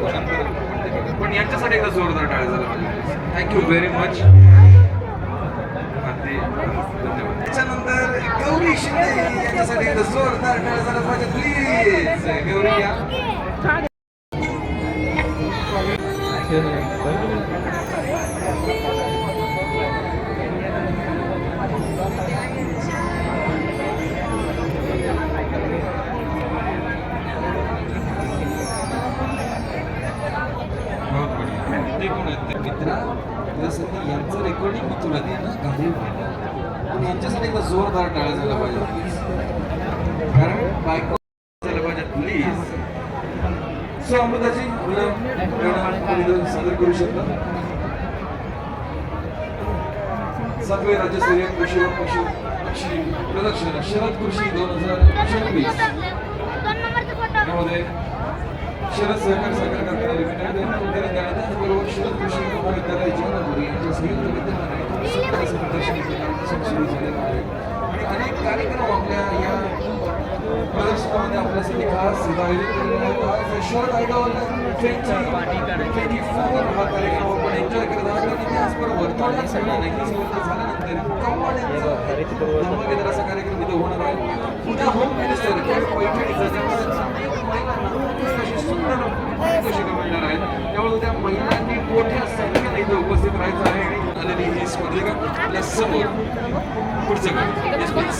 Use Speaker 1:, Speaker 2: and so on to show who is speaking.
Speaker 1: पण यांच्यासाठी एकदा जोरदार टाळ्या झाला पाहिजे. Thank you very much. धन्यवाद. त्याच्यानंतर गौरी शिंदे यांच्यासाठी एकदा जोरदार टाळ्या झाला पाहिजे प्लीज. गौरी या. मित्रा यांचं रेकॉर्डिंग मी तुला दे ना गाडी पण यांच्यासाठी एकदा जोरदार टाळ्या झाला पाहिजे प्लीज. कारण बायको झालं पाहिजे प्लीज. सो अमृताजी सादर करू शकता. 7वे राज्यस्तरीय कृषी व पक्षी प्रदर्शन शरद कृषी 2026 यामध्ये शरद सहकार साखर कारखाना लिमिटेड त्याचबरोबर शरद कृषी महाविद्यालय जीवनापुरी यांच्या संयुक्त विद्यमाने सुरू झालेलं आहे आणि अनेक कार्यक्रम आपल्या या प्रदर्शनामध्ये आपल्यासाठी खास आयोजित केलेले आहेत. आज शरद आयडॉल 2024 हा कार्यक्रम आपण एन्जॉय करत आहोत आणि त्याचबरोबर थोड्याच वेळाने ही स्पर्धा झाल्यानंतर कव्वाड यांचा धमाकेदार असा कार्यक्रम इथे होणार आहे. उद्या होम मिनिस्टर मिळणार आहेत. त्यामुळे त्या महिलांनी मोठ्या संख्येने इथे उपस्थित राहायचं आहे आणि आलेली ही स्पर्धिका आपल्या समोर पुढचं काम. Yes please.